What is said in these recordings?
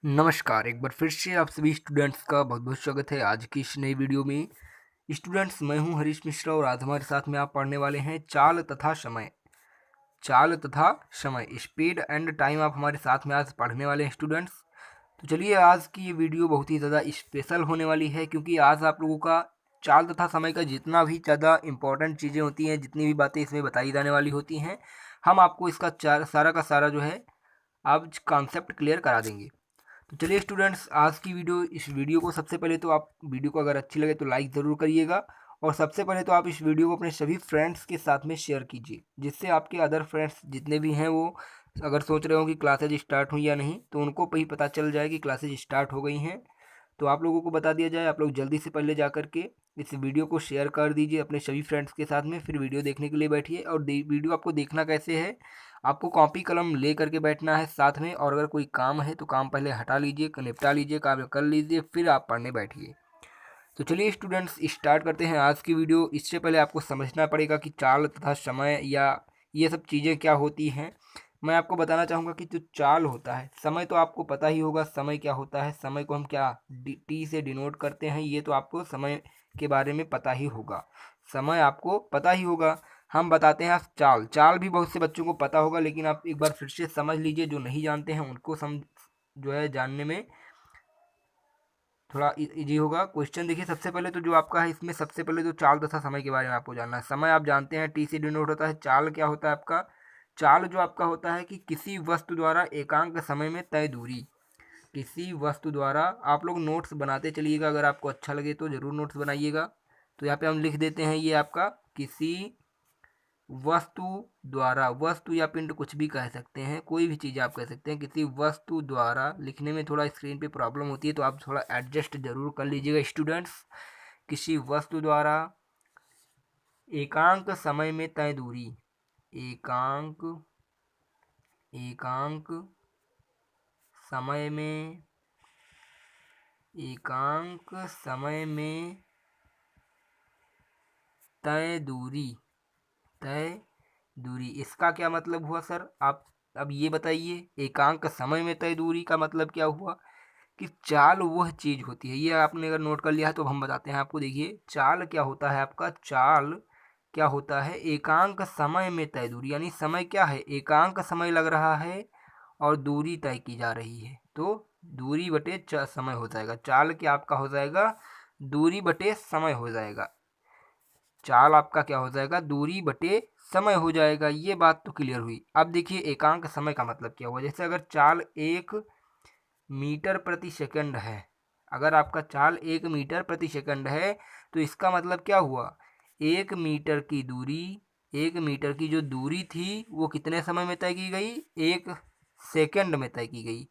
नमस्कार, एक बार फिर से आप सभी स्टूडेंट्स का बहुत बहुत स्वागत है आज की इस नई वीडियो में। स्टूडेंट्स, मैं हूं हरीश मिश्रा और आज हमारे साथ में आप पढ़ने वाले हैं चाल तथा समय। चाल तथा समय, स्पीड एंड टाइम आप हमारे साथ में आज पढ़ने वाले हैं स्टूडेंट्स। तो चलिए, आज की ये वीडियो बहुत ही ज़्यादा स्पेशल होने वाली है क्योंकि आज आप लोगों का चाल तथा समय का जितना भी ज़्यादा इंपॉर्टेंट चीज़ें होती हैं, जितनी भी बातें इसमें बताई जाने वाली होती हैं, हम आपको इसका सारा का सारा जो है आज कॉन्सेप्ट क्लियर करा देंगे। तो चलिए स्टूडेंट्स, आज की वीडियो, इस वीडियो को सबसे पहले तो आप वीडियो को अगर अच्छी लगे तो लाइक ज़रूर करिएगा और सबसे पहले तो आप इस वीडियो को अपने सभी फ्रेंड्स के साथ में शेयर कीजिए, जिससे आपके अदर फ्रेंड्स जितने भी हैं वो अगर सोच रहे हो कि क्लासेज स्टार्ट हुई या नहीं तो उनको भी पता चल जाए कि क्लासेज स्टार्ट हो गई हैं। तो आप लोगों को बता दिया जाए, आप लोग जल्दी से पहले जा कर के इस वीडियो को शेयर कर दीजिए अपने सभी फ्रेंड्स के साथ में, फिर वीडियो देखने के लिए बैठिए। और वीडियो आपको देखना कैसे है, आपको कॉपी कलम ले करके बैठना है साथ में, और अगर कोई काम है तो काम पहले हटा लीजिए, निपटा लीजिए, काम कर लीजिए, फिर आप पढ़ने बैठिए। तो चलिए स्टूडेंट्स, स्टार्ट करते हैं आज की वीडियो। इससे पहले आपको समझना पड़ेगा कि चाल तथा समय या ये सब चीज़ें क्या होती हैं। मैं आपको बताना चाहूँगा कि जो चाल होता है, समय तो आपको पता ही होगा समय क्या होता है। समय को हम क्या टी से डिनोट करते हैं, ये तो आपको समय के बारे में पता ही होगा, समय आपको पता ही होगा। हम बताते हैं चाल। चाल भी बहुत से बच्चों को पता होगा, लेकिन आप एक बार फिर से समझ लीजिए, जो नहीं जानते हैं उनको जो है जानने में थोड़ा इजी होगा। क्वेश्चन देखिए, सबसे पहले तो जो आपका है इसमें सबसे पहले तो चाल तथा समय के बारे में आपको जानना है। समय आप जानते हैं टी से डिनोट होता है। चाल क्या होता है आपका? चाल जो आपका होता है कि किसी वस्तु द्वारा एकांक समय में तय दूरी। किसी वस्तु द्वारा, आप लोग नोट्स बनाते चलिएगा, अगर आपको अच्छा लगे तो ज़रूर नोट्स बनाइएगा। तो यहाँ पे हम लिख देते हैं ये आपका किसी वस्तु द्वारा, वस्तु या पिंड कुछ भी कह सकते हैं, कोई भी चीज़ आप कह सकते हैं, किसी वस्तु द्वारा। लिखने में थोड़ा स्क्रीन पे प्रॉब्लम होती है तो आप थोड़ा एडजस्ट जरूर कर लीजिएगा स्टूडेंट्स। किसी वस्तु द्वारा एकांक समय में तय दूरी, एकांक एकांक समय में, एकांक समय में तय दूरी, तय दूरी, इसका क्या मतलब हुआ सर? आप अब ये बताइए, एकांक समय में तय दूरी का मतलब क्या हुआ? कि चाल वह चीज होती है, ये आपने अगर नोट कर लिया है तो हम बताते हैं आपको। देखिए, चाल क्या होता है आपका? चाल क्या होता है? एकांक समय में तय दूरी, यानी समय क्या है, एकांक समय लग रहा है और दूरी तय की जा रही है, तो दूरी बटे समय हो जाएगा। चाल क्या आपका हो जाएगा? दूरी बटे समय हो जाएगा। चाल आपका क्या हो जाएगा? दूरी बटे समय हो जाएगा। ये बात तो क्लियर हुई। अब देखिए, एकांक समय का मतलब क्या हुआ। जैसे अगर चाल 1 मीटर प्रति सेकंड है, अगर आपका चाल 1 मीटर प्रति सेकंड है तो इसका मतलब क्या हुआ? 1 मीटर की दूरी, 1 मीटर की जो दूरी थी वो कितने समय में तय की गई? 1 सेकंड में तय की गई।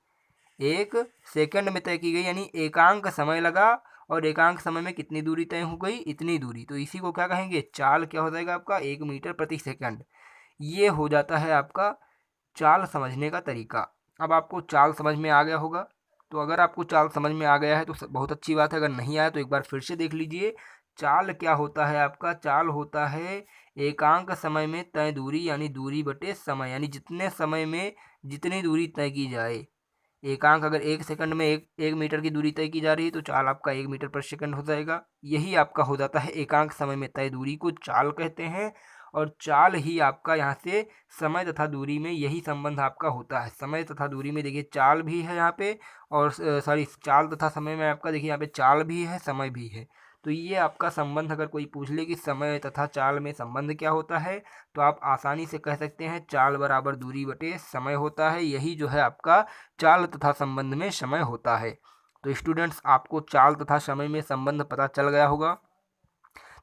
1 सेकंड में तय की गई, यानी एकांक समय लगा और एकांक समय में कितनी दूरी तय हो गई? इतनी दूरी। तो इसी को क्या कहेंगे? चाल क्या हो जाएगा आपका? 1 मीटर प्रति सेकंड। ये हो जाता है आपका चाल समझने का तरीका। अब आपको चाल समझ में आ गया होगा। तो अगर आपको चाल समझ में आ गया है तो बहुत अच्छी बात है, अगर नहीं आया तो एक बार फिर से देख लीजिए। चाल क्या होता है आपका? चाल होता है एकांक समय में तय दूरी, यानी दूरी बटे समय, यानी जितने समय में जितनी दूरी तय की जाए। एकांक अगर 1 सेकंड में एक मीटर की दूरी तय की जा रही है तो चाल आपका 1 मीटर प्रति सेकंड हो जाएगा। यही आपका हो जाता है एकांक समय में तय दूरी को चाल कहते हैं। और चाल ही आपका यहाँ से समय तथा दूरी में यही संबंध आपका होता है। समय तथा दूरी में देखिए चाल भी है यहाँ पे, और सॉरी, चाल तथा समय में आपका देखिए यहाँ पे चाल भी है, समय भी है। तो ये आपका संबंध, अगर कोई पूछ ले कि समय तथा चाल में संबंध क्या होता है, तो आप आसानी से कह सकते हैं चाल बराबर दूरी बटे समय होता है। यही जो है आपका चाल तथा संबंध में समय होता है। तो स्टूडेंट्स, आपको चाल तथा समय में संबंध पता चल गया होगा।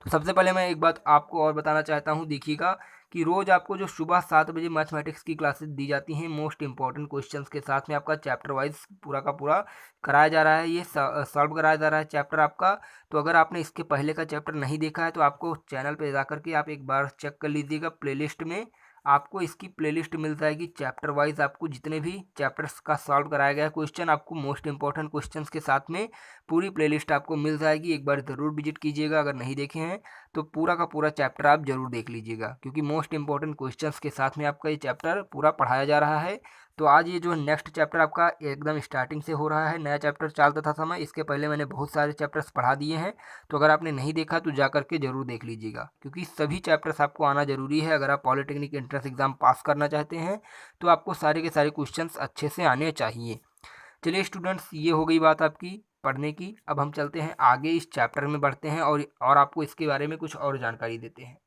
तो सबसे पहले मैं एक बात आपको और बताना चाहता हूँ। देखिएगा कि रोज़ आपको जो सुबह 7 बजे मैथमेटिक्स की क्लासेस दी जाती हैं, मोस्ट इंपॉर्टेंट क्वेश्चंस के साथ में आपका चैप्टर वाइज पूरा का पूरा कराया जा रहा है, ये सॉल्व कराया जा रहा है चैप्टर आपका। तो अगर आपने इसके पहले का चैप्टर नहीं देखा है तो आपको चैनल पर जा करके आप एक बार चेक कर लीजिएगा। प्लेलिस्ट में आपको इसकी प्लेलिस्ट मिल जाएगी, चैप्टर वाइज आपको जितने भी चैप्टर्स का सॉल्व कराया गया है क्वेश्चन, आपको मोस्ट इंपॉर्टेंट क्वेश्चंस के साथ में पूरी प्लेलिस्ट आपको मिल जाएगी। एक बार ज़रूर विजिट कीजिएगा, अगर नहीं देखे हैं तो पूरा का पूरा चैप्टर आप जरूर देख लीजिएगा, क्योंकि मोस्ट इंपॉर्टेंट क्वेश्चंस के साथ में आपका ये चैप्टर पूरा पढ़ाया जा रहा है। तो आज ये जो नेक्स्ट चैप्टर आपका एकदम स्टार्टिंग से हो रहा है, नया चैप्टर चाल तथा समय। इसके पहले मैंने बहुत सारे चैप्टर्स पढ़ा दिए हैं, तो अगर आपने नहीं देखा तो जा करके ज़रूर देख लीजिएगा, क्योंकि सभी चैप्टर्स आपको आना ज़रूरी है। अगर आप पॉलिटेक्निक एंट्रेंस एग्ज़ाम पास करना चाहते हैं तो आपको सारे के सारे क्वेश्चंस अच्छे से आने चाहिए। चलिए स्टूडेंट्स, ये हो गई बात आपकी पढ़ने की। अब हम चलते हैं आगे, इस चैप्टर में बढ़ते हैं और आपको इसके बारे में कुछ और जानकारी देते हैं।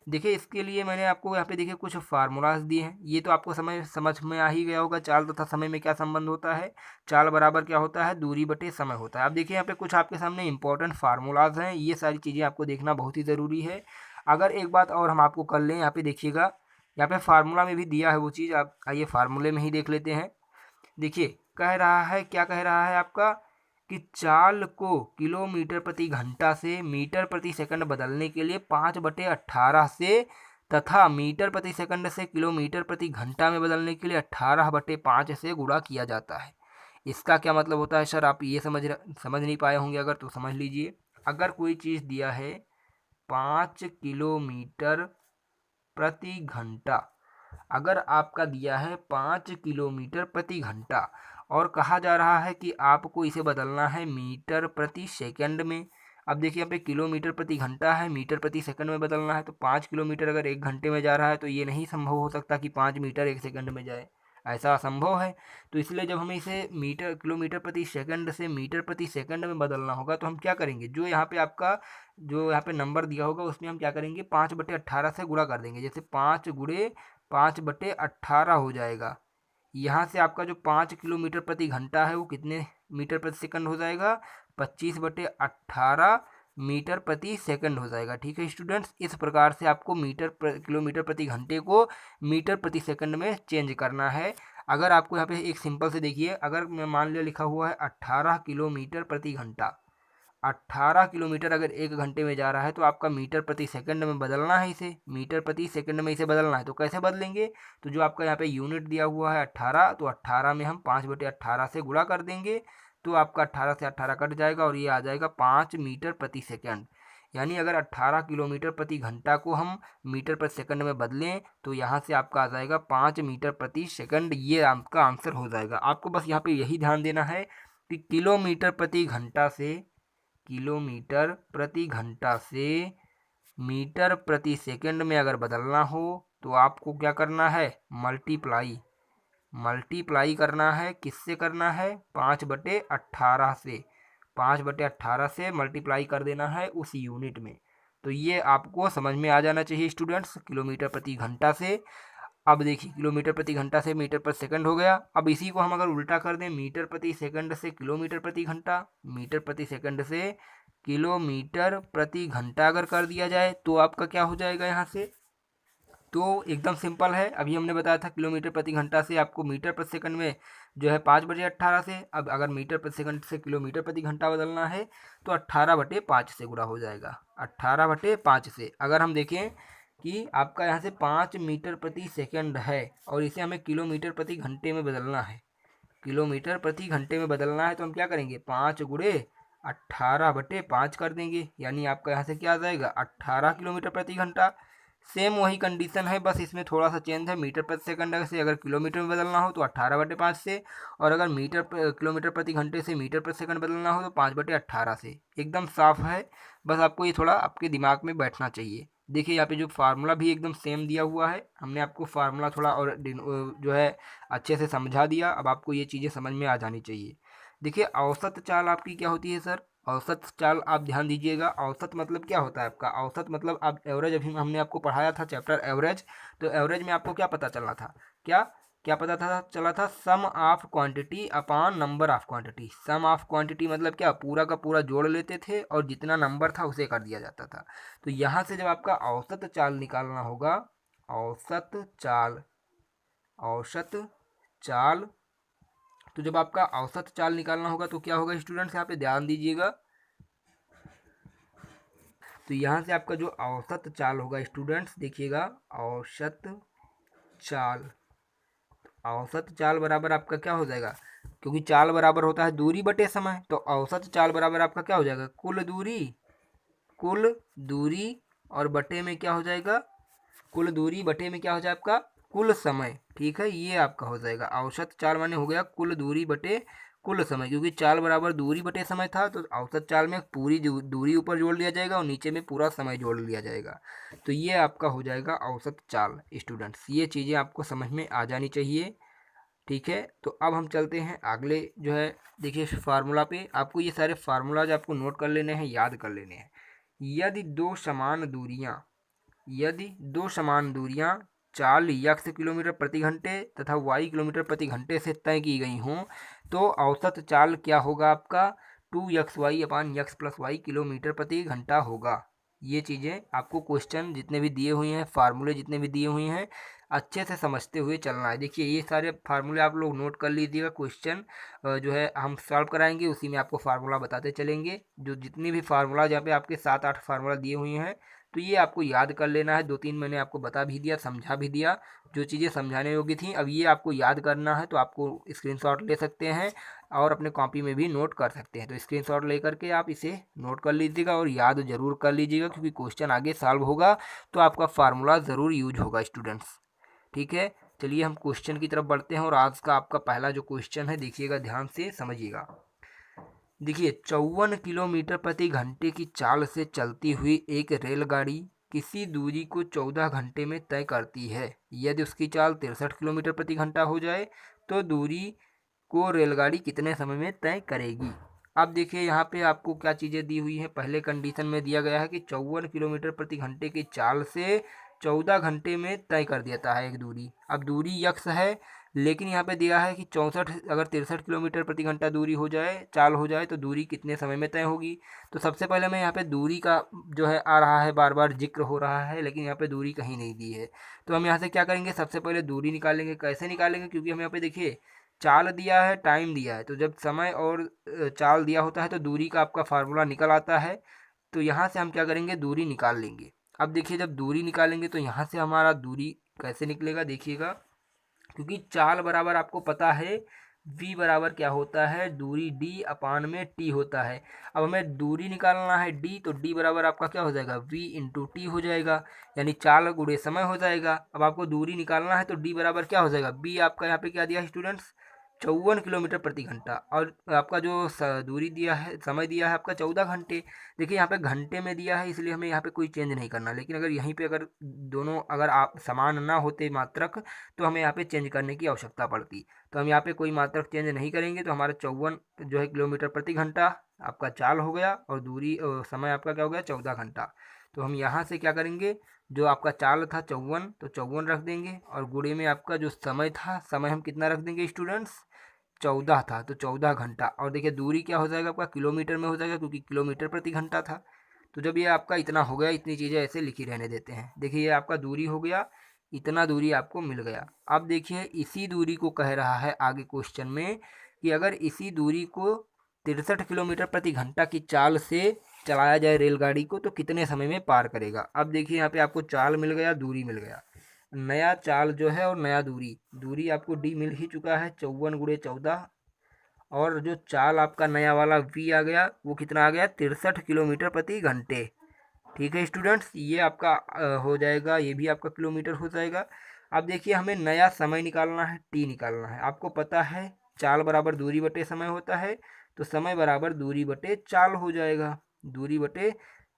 देखिए, इसके लिए मैंने आपको यहाँ पे देखिए कुछ फार्मूलाज दिए हैं। ये तो आपको समझ में आ ही गया होगा, चाल तथा समय में क्या संबंध होता है। चाल बराबर क्या होता है, दूरी बटे समय होता है। अब देखिए यहाँ पे कुछ आपके सामने इंपॉर्टेंट फार्मूलाज हैं, ये सारी चीज़ें आपको देखना बहुत ही ज़रूरी है। अगर एक बात और हम आपको कर लें, यहाँ पे देखिएगा, यहाँ पे फार्मूला में भी दिया है वो चीज़, आप आइए फार्मूले में ही देख लेते हैं। देखिए कह रहा है, क्या कह रहा है आपका, कि चाल को किलोमीटर प्रति घंटा से मीटर प्रति सेकंड बदलने के लिए 5/18 से तथा मीटर प्रति सेकंड से किलोमीटर प्रति घंटा में बदलने के लिए 18/5 से गुणा किया जाता है। इसका क्या मतलब होता है सर, आप ये समझ नहीं पाए होंगे, अगर तो समझ लीजिए। अगर कोई चीज़ दिया है 5 किलोमीटर प्रति घंटा, अगर आपका दिया है 5 किलोमीटर प्रति घंटा और कहा जा रहा है कि आपको इसे बदलना है मीटर प्रति सेकंड में। अब देखिए यहाँ पे किलोमीटर प्रति घंटा है, मीटर प्रति सेकंड में बदलना है, तो 5 किलोमीटर अगर 1 घंटे में जा रहा है तो ये नहीं संभव हो सकता कि 5 मीटर 1 सेकंड में जाए, ऐसा असंभव है। तो इसलिए जब हमें इसे किलोमीटर प्रति सेकंड से मीटर प्रति सेकंड में बदलना होगा तो हम क्या करेंगे, जो यहाँ पे आपका जो यहाँ पे नंबर दिया होगा उसमें हम क्या करेंगे, 5/18 से गुणा कर देंगे। जैसे 5 × 5/18 हो जाएगा। यहाँ से आपका जो 5 किलोमीटर प्रति घंटा है वो कितने मीटर प्रति सेकंड हो जाएगा, 25/18 मीटर प्रति सेकंड हो जाएगा। ठीक है स्टूडेंट्स, इस प्रकार से आपको किलोमीटर प्रति घंटे को मीटर प्रति सेकंड में चेंज करना है। अगर आपको यहाँ पे एक सिंपल से देखिए, अगर मैं मान लिया लिखा हुआ है 18 किलोमीटर प्रति घंटा, 18 किलोमीटर अगर 1 घंटे में जा रहा है तो आपका मीटर प्रति सेकंड में बदलना है, इसे मीटर प्रति सेकंड में इसे बदलना है। तो कैसे बदलेंगे, तो जो आपका यहाँ पे यूनिट दिया हुआ है 18, तो 18 में हम 5/18 से गुणा कर देंगे, तो आपका 18 से 18 कट जाएगा और ये आ जाएगा 5 मीटर प्रति सेकंड। यानी अगर 18 किलोमीटर प्रति घंटा को हम मीटर प्रति सेकंड में बदलें तो यहाँ से आपका आ जाएगा 5 मीटर प्रति सेकंड, ये आपका आंसर हो जाएगा। आपको बस यहाँ पे यही ध्यान देना है कि किलोमीटर प्रति घंटा से मीटर प्रति सेकंड में अगर बदलना हो तो आपको क्या करना है, मल्टीप्लाई करना है। किससे करना है, 5/18 से, 5/18 से मल्टीप्लाई कर देना है उस यूनिट में। तो ये आपको समझ में आ जाना चाहिए स्टूडेंट्स, किलोमीटर प्रति घंटा से। अब देखिए, किलोमीटर प्रति घंटा से मीटर प्रति सेकंड हो गया। अब इसी को हम अगर उल्टा कर दें, मीटर प्रति सेकंड से किलोमीटर प्रति घंटा, मीटर प्रति सेकंड से किलोमीटर प्रति घंटा अगर कर दिया जाए तो आपका क्या हो जाएगा यहाँ से, तो एकदम सिंपल है। अभी हमने बताया था किलोमीटर प्रति घंटा से आपको मीटर प्रति सेकंड में जो है 5/18 से, अब अगर मीटर प्रति सेकंड से किलोमीटर प्रति घंटा बदलना है तो 18/5 से गुणा हो जाएगा। 18/5 से अगर हम देखें कि आपका यहाँ से 5 मीटर प्रति सेकंड है और इसे हमें किलोमीटर प्रति घंटे में बदलना है, किलोमीटर प्रति घंटे में बदलना है, तो हम क्या करेंगे, 5 × 18/5 कर देंगे। यानी आपका यहाँ से क्या आ जाएगा, 18 किलोमीटर प्रति घंटा। सेम वही कंडीशन है, बस इसमें थोड़ा सा चेंज है। मीटर प्रति सेकंड से अगर किलोमीटर में बदलना हो तो 18/5 से, और अगर किलोमीटर प्रति घंटे से मीटर प्रति सेकंड बदलना हो तो 5/18 से। एकदम साफ है, बस आपको ये थोड़ा आपके दिमाग में बैठना चाहिए। देखिए यहाँ पे जो फार्मूला भी एकदम सेम दिया हुआ है, हमने आपको फार्मूला थोड़ा और जो है अच्छे से समझा दिया। अब आपको ये चीज़ें समझ में आ जानी चाहिए। देखिए औसत चाल आपकी क्या होती है सर, औसत चाल आप ध्यान दीजिएगा। औसत मतलब क्या होता है आपका, औसत मतलब आप एवरेज, अभी हमने आपको पढ़ाया था चैप्टर एवरेज, तो एवरेज में आपको क्या पता चलना था, क्या क्या पता था चला था, sum of quantity upon number of quantity. Sum of quantity मतलब क्या, पूरा का पूरा जोड़ लेते थे और जितना नंबर था उसे कर दिया जाता था। तो यहाँ से जब आपका औसत चाल निकालना होगा, औसत चाल, तो जब आपका औसत चाल निकालना होगा तो क्या होगा स्टूडेंट्स, यहाँ पे ध्यान दीजिएगा। तो यहाँ से आपका जो औसत चाल होगा स्टूडेंट्स, देखिएगा, औसत चाल बराबर आपका क्या हो जाएगा, क्योंकि चाल बराबर होता है दूरी बटे समय, तो औसत चाल बराबर आपका क्या हो जाएगा, कुल दूरी और बटे में क्या हो जाएगा, कुल दूरी बटे में क्या हो जाए आपका कुल समय, ठीक है, ये आपका हो जाएगा। औसत चाल माने हो गया कुल दूरी बटे कुल समय, क्योंकि चाल बराबर दूरी बटे समय था, तो औसत चाल में पूरी दूरी ऊपर जोड़ लिया जाएगा और नीचे में पूरा समय जोड़ लिया जाएगा। तो ये आपका हो जाएगा औसत चाल। स्टूडेंट्स, ये चीज़ें आपको समझ में आ जानी चाहिए, ठीक है। तो अब हम चलते हैं अगले जो है, देखिए फार्मूला पे। आपको ये सारे फार्मूलाज आपको नोट कर लेने हैं, याद कर लेने हैं। यदि दो समान दूरियां चाल यक्स किलोमीटर प्रति घंटे तथा वाई किलोमीटर प्रति घंटे से तय की गई हों, तो औसत चाल क्या होगा आपका? 2xy अपान यक्स प्लस वाई किलोमीटर प्रति घंटा होगा। ये चीज़ें आपको क्वेश्चन जितने भी दिए हुए हैं, फार्मूले जितने भी दिए हुए हैं, अच्छे से समझते हुए चलना है। देखिए ये सारे फार्मूले आप लोग नोट कर लीजिएगा। क्वेश्चन जो है हम सॉल्व कराएंगे, उसी में आपको फार्मूला बताते चलेंगे। जो जितनी भी फार्मूला जहाँ पे आपके 7-8 फार्मूला दिए हुए हैं, तो ये आपको याद कर लेना है। 2-3 मैंने आपको बता भी दिया, समझा भी दिया, जो चीज़ें समझाने योग्य थी। अब ये आपको याद करना है, तो आपको स्क्रीनशॉट ले सकते हैं और अपने कॉपी में भी नोट कर सकते हैं। तो स्क्रीनशॉट लेकर के आप इसे नोट कर लीजिएगा और याद ज़रूर कर लीजिएगा, क्योंकि क्वेश्चन आगे सॉल्व होगा तो आपका फार्मूला ज़रूर यूज होगा स्टूडेंट्स, ठीक है। चलिए हम क्वेश्चन की तरफ बढ़ते हैं और आज का आपका पहला जो क्वेश्चन है, देखिएगा ध्यान से समझिएगा। देखिए 54 किलोमीटर प्रति घंटे की चाल से चलती हुई एक रेलगाड़ी किसी दूरी को 14 घंटे में तय करती है। यदि उसकी चाल 63 किलोमीटर प्रति घंटा हो जाए तो दूरी को रेलगाड़ी कितने समय में तय करेगी? अब देखिए यहाँ पे आपको क्या चीज़ें दी हुई हैं। पहले कंडीशन में दिया गया है कि 54 किलोमीटर प्रति घंटे की चाल से 14 घंटे में तय कर देता है एक दूरी। अब दूरी यक्स है, लेकिन यहाँ पे दिया है कि 64 अगर 63 किलोमीटर प्रति घंटा दूरी हो जाए, चाल हो जाए, तो दूरी कितने समय में तय होगी। तो सबसे पहले मैं यहाँ पे दूरी का जो है आ रहा है, बार बार जिक्र हो रहा है, लेकिन यहाँ पे दूरी कहीं नहीं दी है। तो हम यहाँ से क्या करेंगे, सबसे पहले दूरी निकालेंगे। कैसे निकालेंगे? क्योंकि हम यहाँ पे देखिए चाल दिया है, टाइम दिया है, तो जब समय और चाल दिया होता है तो दूरी का आपका फार्मूला निकल आता है। तो यहाँ से हम क्या करेंगे, दूरी निकाल लेंगे। अब देखिए जब दूरी निकालेंगे तो यहाँ से हमारा दूरी कैसे निकलेगा, देखिएगा। क्योंकि चाल बराबर आपको पता है v बराबर क्या होता है, दूरी d अपान में t होता है। अब हमें दूरी निकालना है d, तो d बराबर आपका क्या हो जाएगा, v इंटू टी हो जाएगा, यानी चाल गुणे समय हो जाएगा। अब आपको दूरी निकालना है तो d बराबर क्या हो जाएगा, b आपका यहाँ पे क्या दिया है स्टूडेंट्स, 54 किलोमीटर प्रति घंटा, और आपका जो दूरी दिया है, समय दिया है आपका 14 घंटे। देखिए यहाँ पे घंटे में दिया है, इसलिए हमें यहाँ पे कोई चेंज नहीं करना। लेकिन अगर यहीं पे अगर दोनों अगर आप समान ना होते मात्रक, तो हमें यहाँ पे चेंज करने की आवश्यकता पड़ती। तो हम यहाँ पे कोई मात्रक चेंज नहीं करेंगे, तो हमारा 54 जो है किलोमीटर प्रति घंटा आपका चाल हो गया, और दूरी समय आपका क्या हो गया, 14 घंटा। तो हम यहाँ से क्या करेंगे, जो आपका चाल था 54, तो 54 रख देंगे, और गुणे में आपका जो समय था, समय हम कितना रख देंगे स्टूडेंट्स, 14 था, तो 14 घंटा। और देखिए दूरी क्या हो जाएगा आपका, किलोमीटर में हो जाएगा, क्योंकि किलोमीटर प्रति घंटा था। तो जब ये आपका इतना हो गया, इतनी चीज़ें ऐसे लिखी रहने देते हैं। देखिए ये आपका दूरी हो गया, इतना दूरी आपको मिल गया। अब देखिए इसी दूरी को कह रहा है आगे क्वेश्चन में कि अगर इसी दूरी को 63 किलोमीटर प्रति घंटा की चाल से चलाया जाए रेलगाड़ी को, तो कितने समय में पार करेगा। अब देखिए यहाँ पे आपको चाल मिल गया, दूरी मिल गया, नया चाल जो है और नया दूरी, दूरी आपको डी मिल ही चुका है 54 गुणे 14, और जो चाल आपका नया वाला वी आ गया, वो कितना आ गया, 63 किलोमीटर प्रति घंटे। ठीक है स्टूडेंट्स, ये आपका हो जाएगा, ये भी आपका किलोमीटर हो जाएगा। अब देखिए हमें नया समय निकालना है, टी निकालना है। आपको पता है चाल बराबर दूरी बटे समय होता है, तो समय बराबर दूरी बटे चाल हो जाएगा। दूरी बटे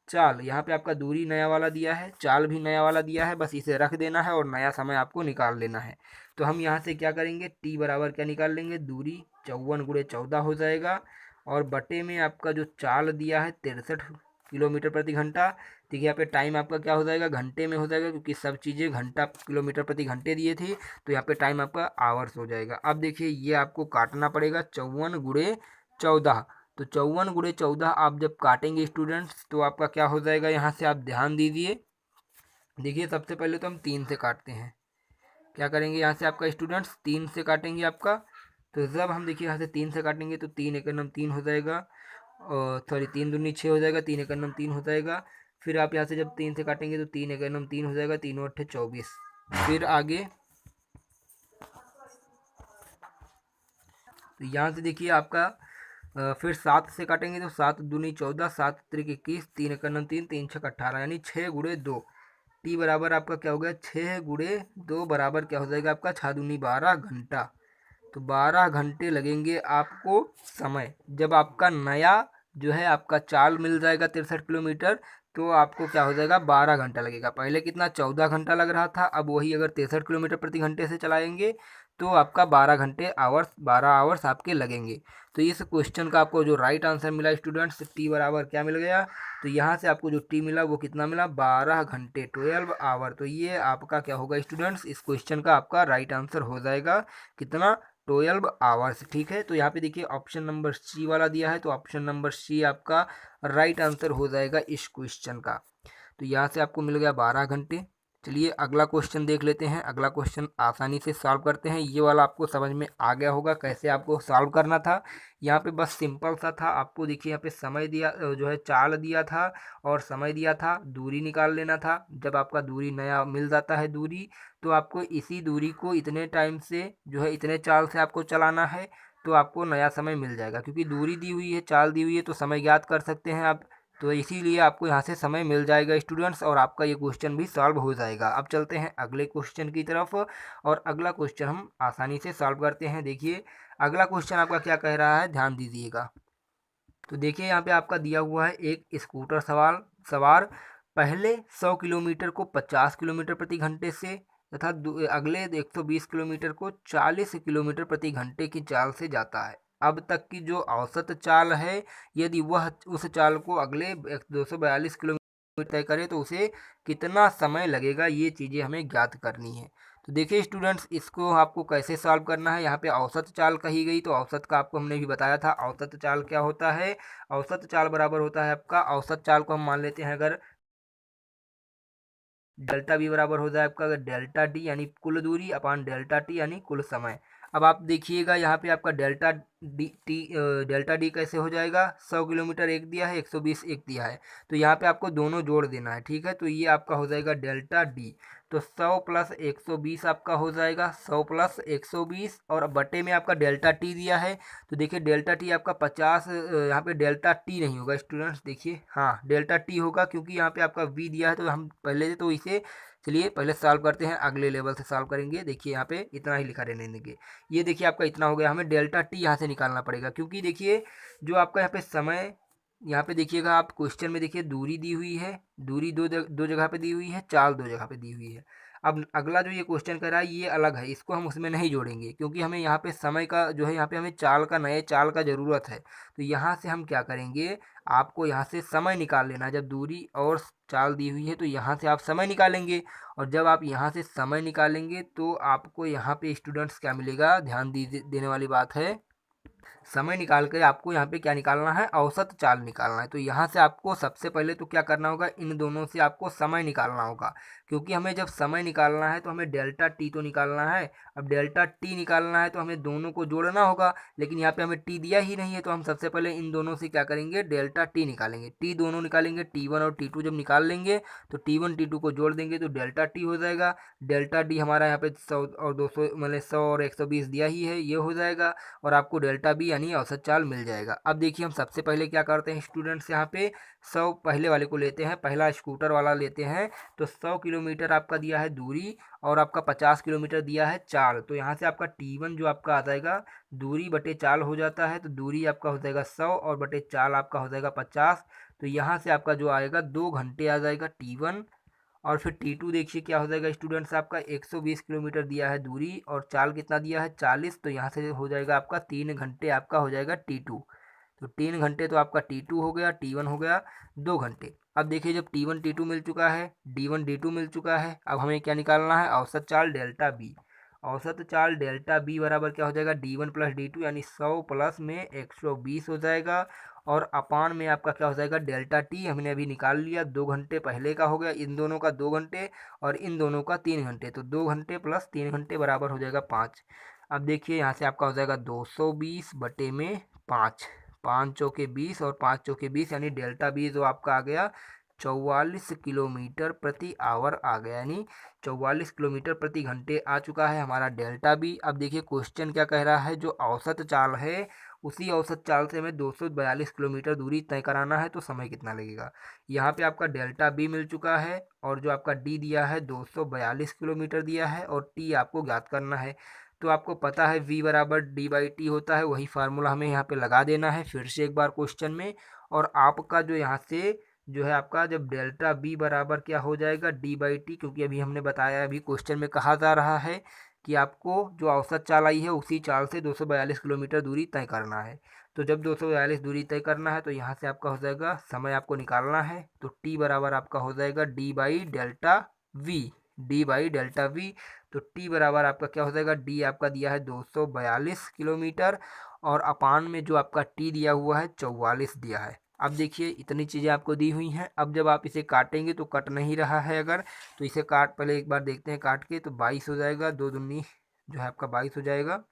चाल, यहाँ पे आपका दूरी नया वाला दिया है, चाल भी नया वाला दिया है, बस इसे रख देना है और नया समय आपको निकाल लेना है। तो हम यहाँ से क्या करेंगे, टी बराबर क्या निकाल लेंगे, दूरी 54 गुणे 14 हो जाएगा, और बटे में आपका जो चाल दिया है 63 किलोमीटर प्रति घंटा। देखिए यहाँ पे टाइम आपका क्या हो जाएगा, घंटे में हो जाएगा, क्योंकि सब चीज़ें घंटा किलोमीटर प्रति घंटे दिए थे, तो यहाँ पे टाइम आपका आवर्स हो जाएगा। अब देखिए ये आपको काटना पड़ेगा 54 गुणे 14, तो 54 गुणे 14 आप जब काटेंगे स्टूडेंट्स, तो आपका क्या हो जाएगा, यहाँ से आप ध्यान दीजिए। देखिए सबसे पहले तो हम 3 से काटते हैं। क्या करेंगे, यहाँ से आपका स्टूडेंट्स 3 से काटेंगे आपका। तो जब हम देखिए यहाँ से 3 से काटेंगे, तो 3 एकम 3 हो जाएगा, और सॉरी 3 दूनी 6 हो जाएगा, 3 एकम 3 हो जाएगा। फिर आप यहाँ से जब 3 से काटेंगे तो 3 एकम 3 हो जाएगा, 3 और 24। फिर आगे तो यहाँ से देखिए आपका फिर 7 से काटेंगे, तो 7 दूनी 14, 7 त्रिक 21, 3 एकम 3, 3 छक 18, यानी 6 गुणे 2, टी बराबर आपका क्या हो गया 6 × 2 बराबर क्या हो जाएगा आपका 6 दूनी 12 घंटा। तो 12 घंटे लगेंगे आपको समय। जब आपका नया जो है आपका चाल मिल जाएगा 63 किलोमीटर, तो आपको क्या हो जाएगा 12 घंटा लगेगा। पहले कितना 14 घंटा लग रहा था, अब वही अगर 63 किलोमीटर प्रति घंटे से चलाएंगे तो आपका 12 घंटे आवर्स 12 आवर्स आपके लगेंगे। तो इस क्वेश्चन का आपको जो राइट आंसर मिला स्टूडेंट्स, टी बराबर क्या मिल गया, तो यहाँ से आपको जो टी मिला वो कितना मिला 12 घंटे 12 आवर। तो ये आपका क्या होगा स्टूडेंट्स, इस क्वेश्चन का आपका राइट आंसर हो जाएगा कितना 12 आवर्स। ठीक है, तो यहाँ पे देखिए ऑप्शन नंबर सी वाला दिया है, तो ऑप्शन नंबर सी आपका राइट आंसर हो जाएगा इस क्वेश्चन का। तो यहाँ से आपको मिल गया 12 घंटे। चलिए अगला क्वेश्चन देख लेते हैं। अगला क्वेश्चन आसानी से सॉल्व करते हैं। ये वाला आपको समझ में आ गया होगा कैसे आपको सॉल्व करना था। यहाँ पे बस सिंपल सा था। आपको देखिए यहाँ पे समय दिया जो है चाल दिया था और समय दिया था, दूरी निकाल लेना था। जब आपका दूरी नया मिल जाता है दूरी, तो आपको इसी दूरी को इतने टाइम से जो है इतने चाल से आपको चलाना है, तो आपको नया समय मिल जाएगा। क्योंकि दूरी दी हुई है, चाल दी हुई है, तो समय ज्ञात कर सकते हैं आप। तो इसीलिए आपको यहाँ से समय मिल जाएगा स्टूडेंट्स, और आपका ये क्वेश्चन भी सॉल्व हो जाएगा। अब चलते हैं अगले क्वेश्चन की तरफ, और अगला क्वेश्चन हम आसानी से सॉल्व करते हैं। देखिए अगला क्वेश्चन आपका क्या कह रहा है, ध्यान दीजिएगा। तो देखिए यहाँ पे आपका दिया हुआ है एक स्कूटर सवार पहले 100 किलोमीटर को 50 किलोमीटर प्रति घंटे से तथा अगले 120 किलोमीटर को 40 किलोमीटर प्रति घंटे की चाल से जाता है। अब तक की जो औसत चाल है, यदि वह उस चाल को अगले 242 किलोमीटर तय करे तो उसे कितना समय लगेगा, ये चीज़ें हमें ज्ञात करनी है। तो देखिए स्टूडेंट्स, इसको आपको कैसे सॉल्व करना है। यहाँ पे औसत चाल कही गई, तो औसत का आपको हमने भी बताया था। औसत चाल क्या होता है, औसत चाल बराबर होता है आपका, औसत चाल को हम मान लेते हैं अगर डेल्टा बी बराबर हो जाए आपका अगर डेल्टा डी यानी कुल दूरी अपान डेल्टा टी यानी कुल समय। अब आप देखिएगा यहाँ पे आपका डेल्टा डी कैसे हो जाएगा, 100 किलोमीटर एक दिया है, 120 एक दिया है, तो यहाँ पे आपको दोनों जोड़ देना है। ठीक है, तो ये आपका हो जाएगा डेल्टा डी। तो 100 प्लस 120 आपका हो जाएगा 100 प्लस 120, और बटे में आपका डेल्टा टी दिया है। तो देखिए डेल्टा टी आपका 50, यहाँ पे डेल्टा टी नहीं होगा स्टूडेंट्स, देखिए हाँ डेल्टा टी होगा, क्योंकि यहाँ पे आपका वी दिया है। तो हम पहले तो इसे चलिए पहले सॉल्व करते हैं, अगले लेवल से सॉल्व करेंगे। देखिए यहाँ पे इतना ही लिखा रहने देंगे। ये देखिए आपका इतना हो गया, हमें डेल्टा टी यहाँ से निकालना पड़ेगा, क्योंकि देखिए जो आपका यहाँ पे समय, यहाँ पे देखिएगा आप क्वेश्चन में देखिए दूरी दी हुई है, दूरी दो जगह पे दी हुई है, चाल दो जगह पे दी हुई है। अब अगला जो ये क्वेश्चन कर रहा है ये अलग है, इसको हम उसमें नहीं जोड़ेंगे, क्योंकि हमें यहाँ पे समय का जो है यहाँ पे हमें चाल का नए चाल का ज़रूरत है। तो यहाँ से हम क्या करेंगे, आपको यहाँ से समय निकाल लेना। जब दूरी और चाल दी हुई है तो यहाँ से आप समय निकालेंगे, और जब आप यहाँ से समय निकालेंगे तो आपको यहाँ पे स्टूडेंट्स क्या मिलेगा, ध्यान दीजिए, देने वाली बात है। समय निकाल कर आपको यहाँ पे क्या निकालना है, औसत चाल निकालना है। तो यहाँ से आपको सबसे पहले तो क्या करना होगा, इन दोनों से आपको समय निकालना होगा, क्योंकि हमें जब समय निकालना है तो हमें डेल्टा टी तो निकालना है। अब डेल्टा टी निकालना है तो हमें दोनों को जोड़ना होगा, लेकिन यहाँ पे हमें टी दिया ही नहीं है, तो हम सबसे पहले इन दोनों से क्या करेंगे, डेल्टा टी निकालेंगे। टी दोनों निकालेंगे, T1 और T2 जब निकाल लेंगे तो T1 T2 को जोड़ देंगे तो डेल्टा टी हो जाएगा। डेल्टा डी हमारा यहाँ पे 100 और 200 मतलब 100 और 120 दिया ही है, ये हो जाएगा, और आपको डेल्टा बी यानी औसत चाल मिल जाएगा। अब देखिए हम सबसे पहले क्या करते हैं स्टूडेंट्स, यहाँ पे 100 पहले वाले को लेते हैं, पहला स्कूटर वाला लेते हैं। तो 100 किलोमीटर आपका दिया है दूरी, और आपका 50 किलोमीटर दिया है चाल। तो यहाँ से आपका T1 जो आपका आ जाएगा, दूरी बटे चाल हो जाता है, तो दूरी आपका हो जाएगा 100 और बटे चाल आपका हो जाएगा 50। तो यहाँ से आपका जो आएगा 2 घंटे आ जाएगा T1। और फिर T2 देखिए क्या हो जाएगा स्टूडेंट्स, आपका 120 किलोमीटर दिया है दूरी और चाल कितना दिया है 40। तो यहाँ से हो जाएगा आपका 3 घंटे आपका हो जाएगा T2। तो 3 घंटे तो आपका T2 हो गया, T1 हो गया 2 घंटे। अब देखिए जब T1 T2 मिल चुका है, D1 D2 मिल चुका है, अब हमें क्या निकालना है, औसत चाल डेल्टा बी। औसत चाल डेल्टा बी बराबर क्या हो जाएगा, D1 प्लस D2 यानी 100 प्लस में 120 हो जाएगा, और अपान में आपका क्या हो जाएगा, डेल्टा टी हमने अभी निकाल लिया। 2 घंटे पहले का हो गया, इन दोनों का 2 घंटे और इन दोनों का 3 घंटे, तो 2 घंटे प्लस 3 घंटे बराबर हो जाएगा 5। अब देखिए यहाँ से आपका हो जाएगा 220 बटे में 5, 5 चौके 20 और 5 चौके 20 यानी डेल्टा बी जो आपका आ गया 44 किलोमीटर प्रति आवर आ गया, यानी 44 किलोमीटर प्रति घंटे आ चुका है हमारा डेल्टा बी। अब देखिए क्वेश्चन क्या कह रहा है, जो औसत चाल है उसी औसत चाल से हमें 242 किलोमीटर दूरी तय कराना है, तो समय कितना लगेगा। यहाँ पे आपका डेल्टा बी मिल चुका है और जो आपका डी दिया है 242 किलोमीटर दिया है और टी आपको ज्ञात करना है। तो आपको पता है v बराबर डी बाई टी होता है, वही फार्मूला हमें यहाँ पे लगा देना है फिर से एक बार क्वेश्चन में। और आपका जो यहाँ से जो है आपका जब डेल्टा बी बराबर क्या हो जाएगा डी बाई टी, क्योंकि अभी हमने बताया अभी क्वेश्चन में कहा जा रहा है कि आपको जो औसत चाल आई है उसी चाल से 242 किलोमीटर दूरी तय करना है। तो जब 242 दूरी तय करना है तो यहाँ से आपका हो जाएगा समय आपको निकालना है, तो टी बराबर आपका हो जाएगा D by delta we, D by delta we. तो टी बराबर आपका क्या हो जाएगा, डी आपका दिया है 242 किलोमीटर और अपान में जो आपका टी दिया हुआ है 44 दिया है। अब देखिए इतनी चीज़ें आपको दी हुई हैं। अब जब आप इसे काटेंगे तो कट नहीं रहा है, अगर तो इसे काट पहले एक बार देखते हैं काट के, तो 22 हो जाएगा, दो दूनी जो है आपका 22 हो जाएगा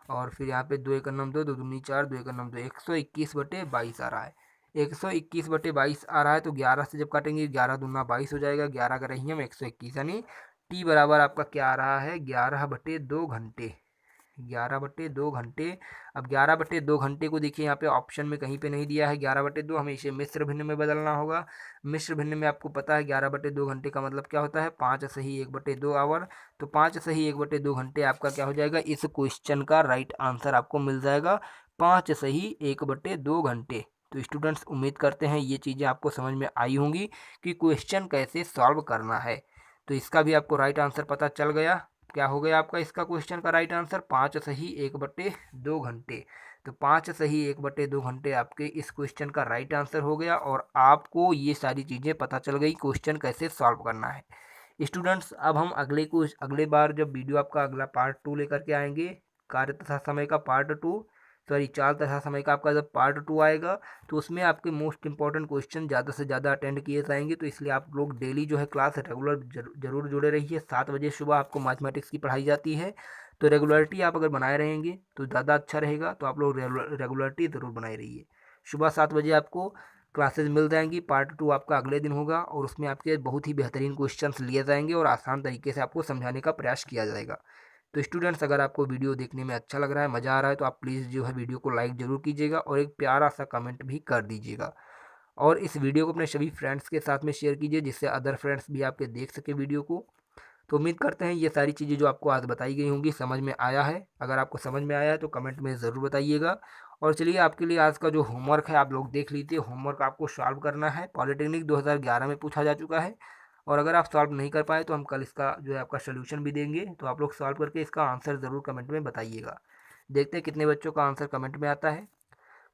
और फिर यहाँ पे 2 एक नम 2, 2 दूनी 4, 2 एक नम 2, 121/22 आ रहा है। 121/22 आ रहा है, तो 11 से जब काटेंगे 11 दूना 22 हो जाएगा, 11 करेंगे हम 121, यानी टी बराबर आपका क्या आ रहा है 11/2 घंटे, 11/2 घंटे। अब 11/2 घंटे को देखिए यहाँ पे ऑप्शन में कहीं पे नहीं दिया है 11/2, हमें इसे मिश्र भिन्न में बदलना होगा। मिश्र भिन्न में आपको पता है 11/2 घंटे का मतलब क्या होता है 5 सही 1/2 आवर। तो 5 सही 1/2 घंटे आपका क्या हो जाएगा, इस क्वेश्चन का राइट आंसर आपको मिल जाएगा 5 सही 1/2 घंटे। तो स्टूडेंट्स उम्मीद करते हैं ये चीज़ें आपको समझ में आई होंगी कि क्वेश्चन कैसे सॉल्व करना है। तो इसका भी आपको राइट आंसर पता चल गया। क्या हो गया आपका इसका क्वेश्चन का राइट आंसर 5 सही 1/2 घंटे। तो 5 सही 1/2 घंटे आपके इस क्वेश्चन का राइट आंसर हो गया और आपको ये सारी चीज़ें पता चल गई क्वेश्चन कैसे सॉल्व करना है। स्टूडेंट्स अब हम अगले बार जब वीडियो आपका अगला पार्ट 2 लेकर के आएंगे, कार्य तथा समय का पार्ट 2, सॉरी चाल तथा समय का आपका जब पार्ट 2 आएगा तो उसमें आपके मोस्ट इंपॉर्टेंट क्वेश्चन ज़्यादा से ज़्यादा अटेंड किए जाएंगे। तो इसलिए आप लोग डेली जो है क्लास रेगुलर जरूर जुड़े रहिए। 7 बजे सुबह आपको मैथमेटिक्स की पढ़ाई जाती है, तो रेगुलरिटी आप अगर बनाए रहेंगे तो ज़्यादा अच्छा रहेगा। तो आप लोग रेगुलरिटी ज़रूर बनाए रहिए। सुबह 7 बजे आपको क्लासेस मिल जाएंगी। पार्ट 2 आपका अगले दिन होगा और उसमें आपके बहुत ही बेहतरीन क्वेश्चंस लिए जाएंगे और आसान तरीके से आपको समझाने का प्रयास किया जाएगा। तो स्टूडेंट्स अगर आपको वीडियो देखने में अच्छा लग रहा है, मज़ा आ रहा है, तो आप प्लीज़ जो है वीडियो को लाइक ज़रूर कीजिएगा और एक प्यारा सा कमेंट भी कर दीजिएगा। और इस वीडियो को अपने सभी फ्रेंड्स के साथ में शेयर कीजिए जिससे अदर फ्रेंड्स भी आपके देख सके वीडियो को। तो उम्मीद करते हैं ये सारी चीज़ें जो आपको आज बताई गई होंगी समझ में आया है। अगर आपको समझ में आया है तो कमेंट में ज़रूर बताइएगा। और चलिए आपके लिए आज का जो होमवर्क है आप लोग देख लीजिए। होमवर्क आपको सॉल्व करना है, पॉलिटेक्निक 2011 में पूछा जा चुका है और अगर आप सॉल्व नहीं कर पाए तो हम कल इसका जो है आपका सोल्यूशन भी देंगे। तो आप लोग सॉल्व करके इसका आंसर ज़रूर कमेंट में बताइएगा। देखते हैं कितने बच्चों का आंसर कमेंट में आता है।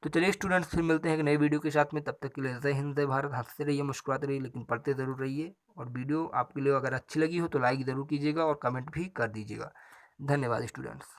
तो चलिए स्टूडेंट्स फिर मिलते हैं एक नई वीडियो के साथ में। तब तक के लिए जय हिंद जय भारत। हंसते रहिए मुस्कुराते रहिए लेकिन पढ़ते ज़रूर रहिए। और वीडियो आपके लिए अगर अच्छी लगी हो तो लाइक ज़रूर कीजिएगा और कमेंट भी कर दीजिएगा। धन्यवाद स्टूडेंट्स।